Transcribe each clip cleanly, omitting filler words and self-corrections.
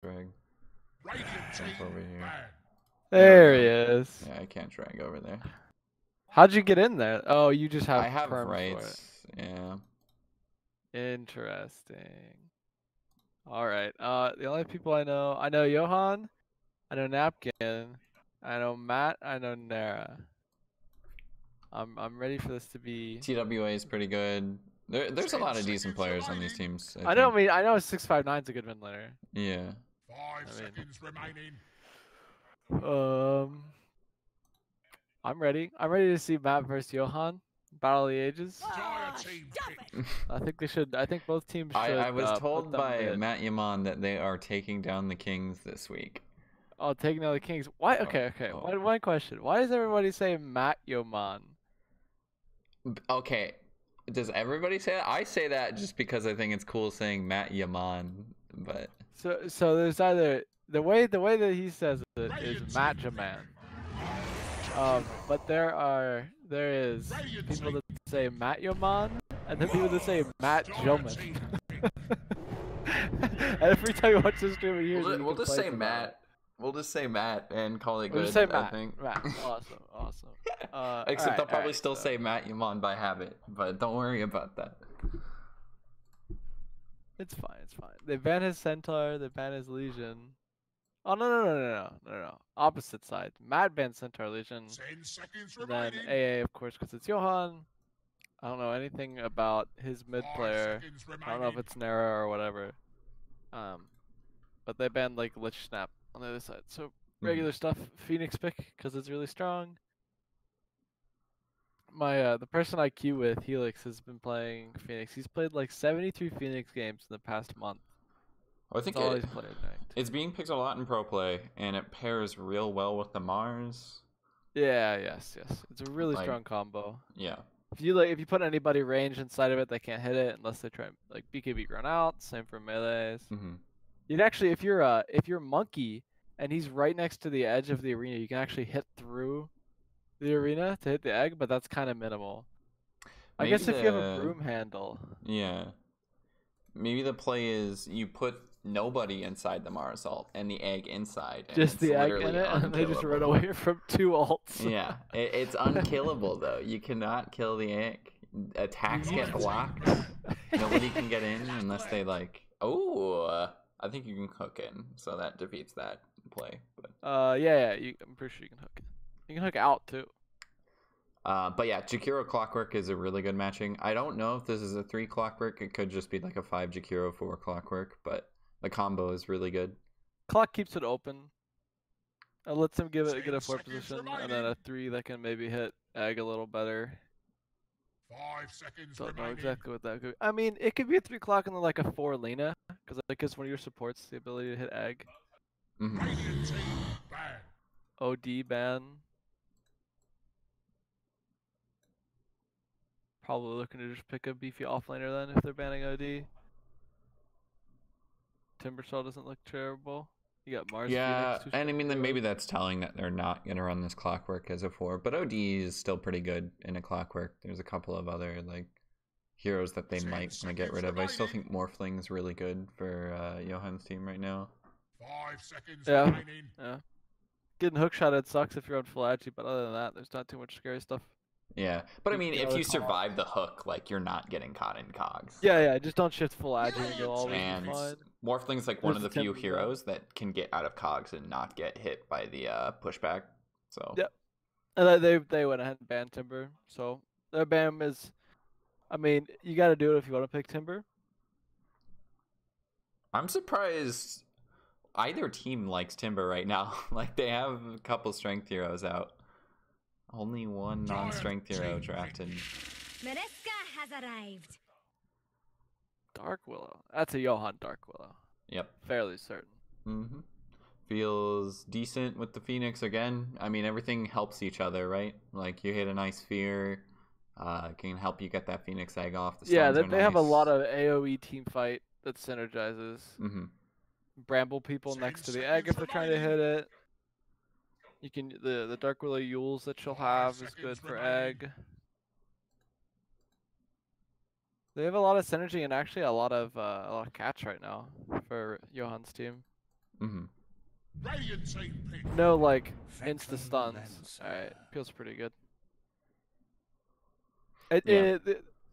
drag. Jump over here. There he is. Yeah, I can't drag over there. How'd you get in there? Oh, you just have I have perms for rights. Yeah. it. Interesting. All right. The only people I know Johan, I know Napkin, I know Matt, I know Nera. I'm ready for this to be. TWA is pretty good. There's a lot of decent players on these teams. I know. think. I know 659's a good mid laner. Yeah. 5 seconds remaining. I'm ready. I'm ready to see Matt versus Johan. Battle of the Ages. I think they should. I think both teams should. I was told put them by mid. Matt Yaman that they are taking down the Kings this week. Oh, taking down the Kings. Why? Okay. Oh. One question. Why does everybody say Matt Yaman? Okay. Does everybody say that? I say that just because I think it's cool saying Matt Yaman, but So there's either the way that he says it is Matt Jaman. But there is people that say Matt Yaman and then people that say Matt Joman. Every time you watch this stream, you hear we'll just say Matt. We'll just say Matt and call it we'll good. just say Matt. I think. Matt. Awesome. Except they'll probably still say Matt Yaman by habit, but don't worry about that. It's fine. They ban his Centaur. They ban his Legion. Oh no. Opposite side. Matt bans Centaur Legion. 10 seconds And then remaining. AA, of course, because it's Johan. I don't know anything about his mid player. I don't know if it's Nera or whatever. But they banned like Lich Snap on the other side. So regular stuff. Phoenix pick because it's really strong. My the person I queue with, Helix, has been playing Phoenix. He's played like 73 Phoenix games in the past month. Well, I think it's being picked a lot in pro play, and it pairs real well with the Mars. Yeah, yes. It's a really strong combo. Yeah. If you put anybody range inside of it, they can't hit it unless they try like BKB run out. Same for melees. You'd actually, if you're Monkey and he's right next to the edge of the arena, you can actually hit through the arena to hit the egg, but that's kind of minimal. I guess if you have a broom handle. Yeah. Maybe the play is you put nobody inside the Mars ult and the egg inside. And just the egg in it, and they just run away from 2 ults. Yeah, it's unkillable though. You cannot kill the egg. Attacks get blocked. Nobody can get in unless they like. Oh, I think you can hook in, so that defeats that play. But yeah. I'm pretty sure you can hook in. You can hook out too. But yeah, Jakiro Clockwork is a really good matching. I don't know if this is a 3 Clockwork. It could just be like a 5 Jakiro 4 Clockwork, but the combo is really good. Clock keeps it open. It lets him get a 4 position, and then a 3 that can maybe hit egg a little better. 5 seconds Don't know remaining. exactly what that could be. I mean, it could be a 3 clock and then like a 4 Lena, because that gives one of your supports the ability to hit egg. Radiant team ban. OD ban. Probably looking to just pick a beefy offlaner then if they're banning OD. Timbersaw doesn't look terrible. You got Mars. Yeah, Phoenix, and I mean, then maybe that's telling that they're not going to run this Clockwork as a 4, but OD is still pretty good in a Clockwork. There's a couple of other like heroes that they might want to get rid of. I still think Morphling's really good for Johan's team right now. 5 seconds remaining. Yeah. Getting hookshotted sucks if you're on full agi, but other than that, there's not too much scary stuff. Yeah, but I mean, if you survive the hook, like, you're not getting caught in cogs. Yeah, just don't shift full agi and you'll always be fine. Morphling's like one of the few heroes that can get out of cogs and not get hit by the pushback. So yep, and they went ahead and banned Timber. So their ban is, I mean, you got to do it if you want to pick Timber. I'm surprised either team likes Timber right now. Like, they have a couple strength heroes out. Only one non-strength hero drafted. Mereska has arrived. Dark Willow. That's a Johan Dark Willow. Yep. Fairly certain. Feels decent with the Phoenix again. I mean, everything helps each other, right? Like, you hit a nice sphere, can help you get that Phoenix egg off. The yeah, they have a lot of AoE team fight that synergizes. Bramble people next to the egg if they're trying to hit it. You can the Dark Willow Yules that she'll have is good for egg. They have a lot of synergy and actually a lot of catch right now for Johan's team. Mm-hmm. Radiant team pick. No, like, insta stuns. Alright, feels pretty good.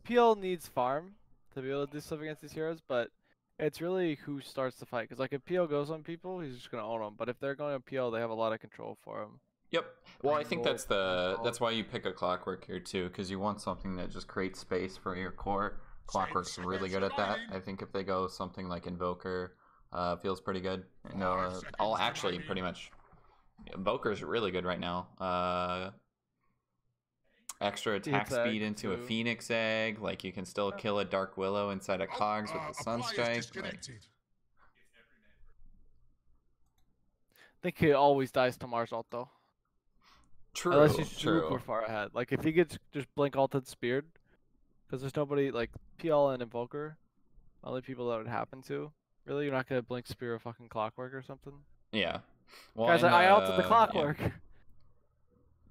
PL needs farm to be able to do stuff against these heroes, but it's really who starts the fight. Because like if PL goes on people, he's just gonna own them. But if they're going on PL, they have a lot of control for him. Yep. Well, I think that's why you pick a Clockwork here too, because you want something that just creates space for your core. Clockwork's really good at that. I think if they go something like Invoker, feels pretty good. All actually pretty much. Invoker's really good right now. Extra attack speed into a Phoenix Egg, like you can still kill a Dark Willow inside a Cogs with the Sunstrike. I think he always dies to Mars ult though. True. Unless he's super far ahead. Like if he gets just blink ulted speared, because there's nobody like PL and Invoker, only people that would happen to. Really, you're not gonna blink spear a fucking Clockwork or something? Yeah. Well, guys, I ulted the Clockwork.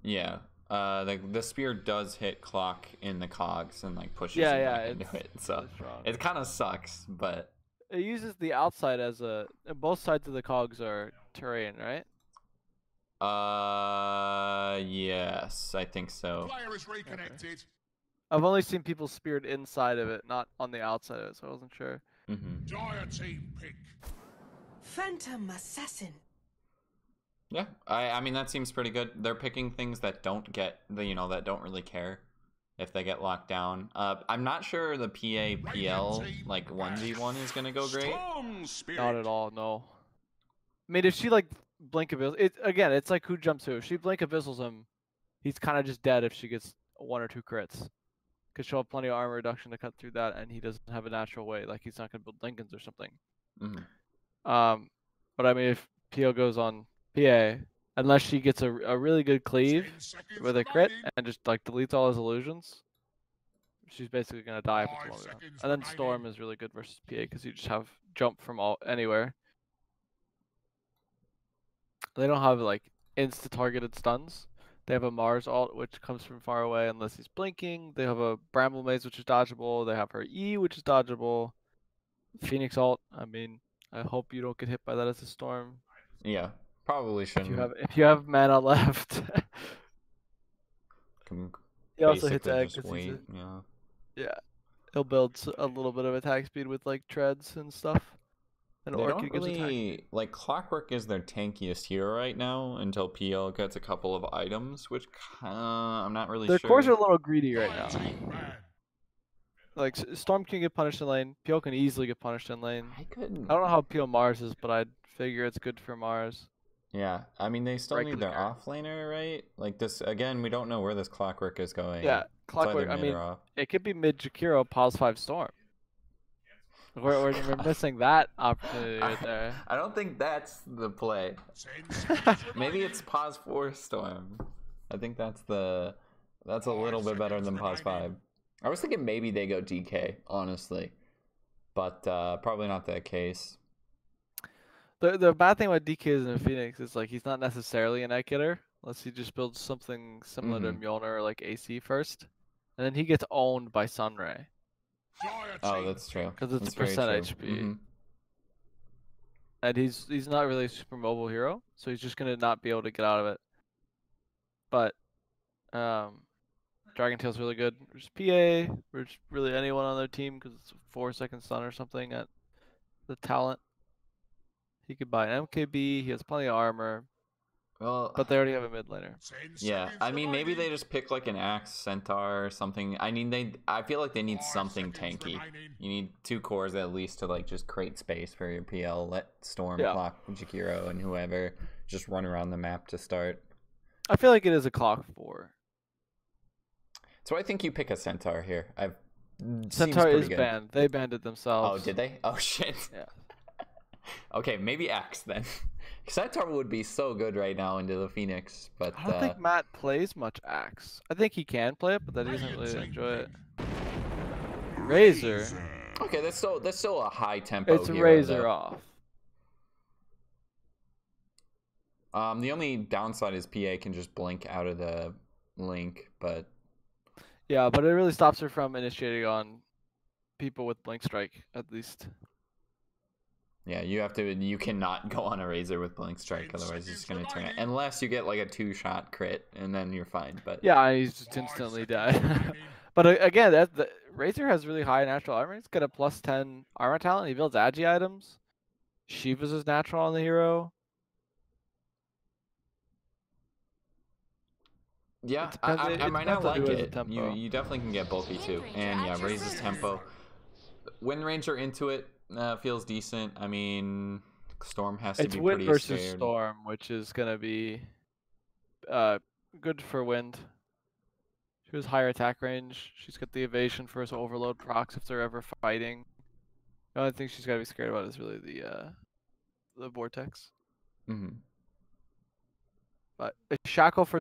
Yeah. The spear does hit Clock in the Cogs and like pushes you back into it. So really it kind of sucks, but it uses the outside as a. Both sides of the Cogs are terrain, right? Yes, I think so. Player is reconnected. Okay. I've only seen people speared inside of it, not on the outside of it, so I wasn't sure. Dire team pick. Phantom Assassin. Yeah, I mean that seems pretty good. They're picking things that don't get that don't really care if they get locked down. I'm not sure the PL like 1v1 is gonna go great. Not at all, no. I mean, if she like blink abyss, it's like who jumps who. If she blink abyssals him, he's kind of just dead if she gets 1 or 2 crits. Because she'll have plenty of armor reduction to cut through that, and he doesn't have a natural way. Like he's not gonna build Lincolns or something. But I mean, if PL goes on PA, unless she gets a really good cleave with a crit and just like deletes all his illusions, she's basically gonna die if it's longer. And then Storm is really good versus PA because you just have jump from anywhere. They don't have like insta targeted stuns. They have a Mars ult which comes from far away unless he's blinking. They have a Bramble Maze which is dodgeable. They have her E which is dodgeable. Phoenix ult. I mean, I hope you don't get hit by that as a Storm. Yeah. Probably shouldn't. If you have mana left. He also hits egg. Yeah. He'll build a little bit of attack speed with like treads and stuff. And they don't really like Clockwork is their tankiest hero right now until PL gets a couple of items, which I'm not really sure. Their cores are a little greedy right now. Like Storm can get punished in lane. PL can easily get punished in lane. I don't know how PL Mars is, but I'd figure it's good for Mars. Yeah, I mean they still need their offlaner, right? Like this again, we don't know where this Clockwork is going. Yeah, Clockwork. I mean, it could be mid Jakiro, pause 5 Storm. We're missing that opportunity right there. I don't think that's the play. Maybe it's pause 4 Storm. I think that's a little bit better than pause 5. I was thinking maybe they go DK, honestly, but probably not the case. The bad thing about DK is in Phoenix is like he's not necessarily an egg getter unless he just builds something similar to Mjolnir or like AC first, and then he gets owned by Sunray. Oh, that's true. Because it's percent HP. And he's not really a super mobile hero, so he's just gonna not be able to get out of it. But Dragon Tail's really good. There's PA, or just really anyone on their team because it's a 4-second stun or something at the talent. He could buy an MKB. He has plenty of armor. Well, but they already have a mid laner. Yeah, I mean maybe they just pick like an Axe Centaur or something. I mean I feel like they need something tanky. You need 2 cores at least to like just create space for your PL. Let Storm, Clock, Jakiro, and whoever just run around the map to start. I feel like it is a Clock 4. So I think you pick a Centaur here. Centaur is banned. They banned it themselves. Oh, did they? Oh shit. Yeah. Okay, maybe Axe then. Centaur would be so good right now into the Phoenix, but I don't think Matt plays much Axe. I think he can play it, but that he doesn't really enjoy it. Razor. Okay, that's still a high tempo. It's Razor off. The only downside is PA can just blink out of the link, but yeah, but it really stops her from initiating on people with blink strike at least. Yeah, you cannot go on a Razor with Blink Strike, otherwise it's going to turn it. Unless you get like a 2-shot crit, and then you're fine. But yeah, he's just instantly dead. But again, the Razor has really high natural armor. He's got a +10 armor talent. He builds agi items. Shiva's is natural on the hero. Yeah, I might not like it. You definitely can get bulky too. And yeah, raises tempo. Wind Ranger into it feels decent. I mean, Storm has to be Wind pretty versus scared. Storm, which is gonna be good for Wind. She has higher attack range. She's got the evasion for his overload procs if they're ever fighting. The only thing she's gotta be scared about is really the vortex. Mm-hmm. But a shackle for